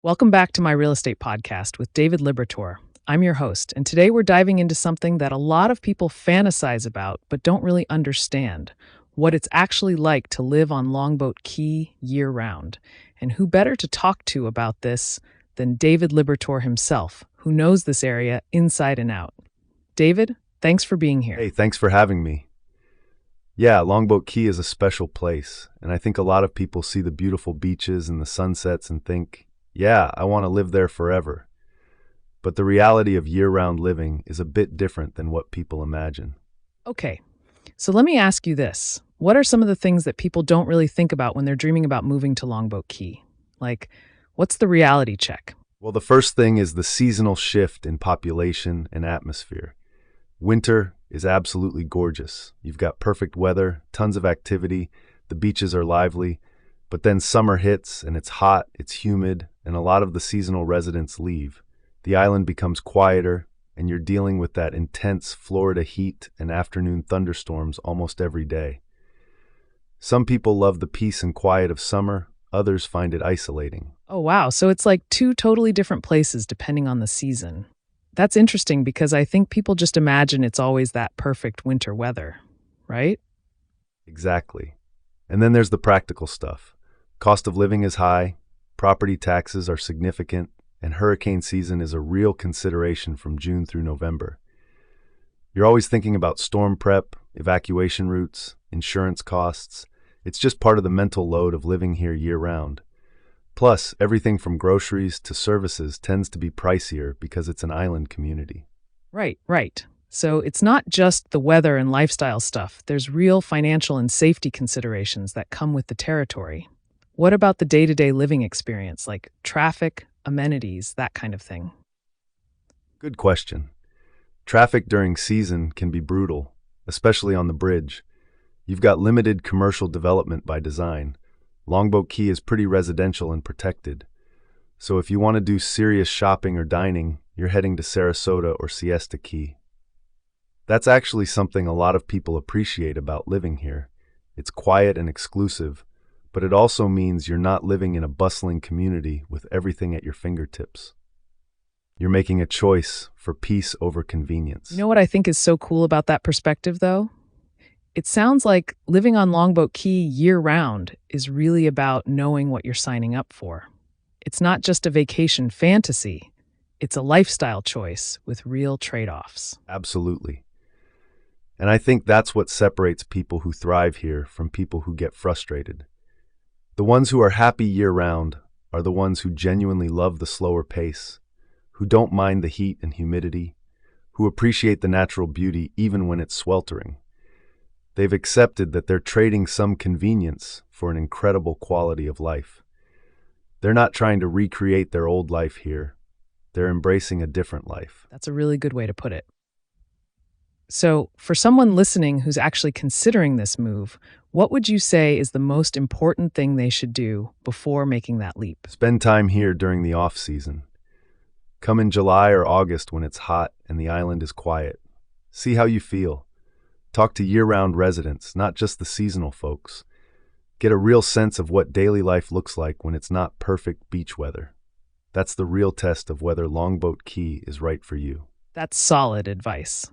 Welcome back to my real estate podcast with David Liberatore. I'm your host, and today we're diving into something that a lot of people fantasize about but don't really understand: what it's actually like to live on Longboat Key year-round. And who better to talk to about this than David Liberatore himself, who knows this area inside and out. David, thanks for being here. Hey, thanks for having me. Yeah, Longboat Key is a special place, and I think a lot of people see the beautiful beaches and the sunsets and think, yeah, I want to live there forever. But the reality of year-round living is a bit different than what people imagine. Okay, so let me ask you this. What are some of the things that people don't really think about when they're dreaming about moving to Longboat Key? Like, what's the reality check? Well, the first thing is the seasonal shift in population and atmosphere. Winter is absolutely gorgeous. You've got perfect weather, tons of activity, the beaches are lively, but then summer hits and it's hot, it's humid, and a lot of the seasonal residents leave. The island becomes quieter, and you're dealing with that intense Florida heat and afternoon thunderstorms almost every day. Some people love the peace and quiet of summer, others find it isolating. Oh, wow. So it's like two totally different places depending on the season. That's interesting because I think people just imagine it's always that perfect winter weather, right? Exactly. And then there's the practical stuff. Cost of living is high, property taxes are significant, and hurricane season is a real consideration from June through November. You're always thinking about storm prep, evacuation routes, insurance costs. It's just part of the mental load of living here year-round. Plus, everything from groceries to services tends to be pricier because it's an island community. Right. So it's not just the weather and lifestyle stuff. There's real financial and safety considerations that come with the territory. What about the day-to-day living experience, like traffic, amenities, that kind of thing? Good question. Traffic during season can be brutal, especially on the bridge. You've got limited commercial development by design. Longboat Key is pretty residential and protected. So if you want to do serious shopping or dining, you're heading to Sarasota or Siesta Key. That's actually something a lot of people appreciate about living here. It's quiet and exclusive, but it also means you're not living in a bustling community with everything at your fingertips. You're making a choice for peace over convenience. You know what I think is so cool about that perspective, though? It sounds like living on Longboat Key year-round is really about knowing what you're signing up for. It's not just a vacation fantasy. It's a lifestyle choice with real trade-offs. Absolutely. And I think that's what separates people who thrive here from people who get frustrated. The ones who are happy year-round are the ones who genuinely love the slower pace, who don't mind the heat and humidity, who appreciate the natural beauty even when it's sweltering. They've accepted that they're trading some convenience for an incredible quality of life. They're not trying to recreate their old life here. They're embracing a different life. That's a really good way to put it. So, for someone listening who's actually considering this move, what would you say is the most important thing they should do before making that leap? Spend time here during the off-season. Come in July or August when it's hot and the island is quiet. See how you feel. Talk to year-round residents, not just the seasonal folks. Get a real sense of what daily life looks like when it's not perfect beach weather. That's the real test of whether Longboat Key is right for you. That's solid advice.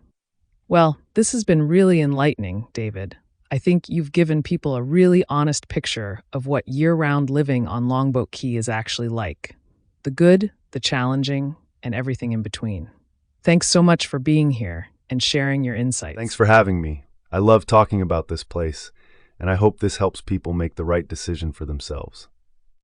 Well, this has been really enlightening, David. I think you've given people a really honest picture of what year-round living on Longboat Key is actually like. The good, the challenging, and everything in between. Thanks so much for being here and sharing your insights. Thanks for having me. I love talking about this place, and I hope this helps people make the right decision for themselves.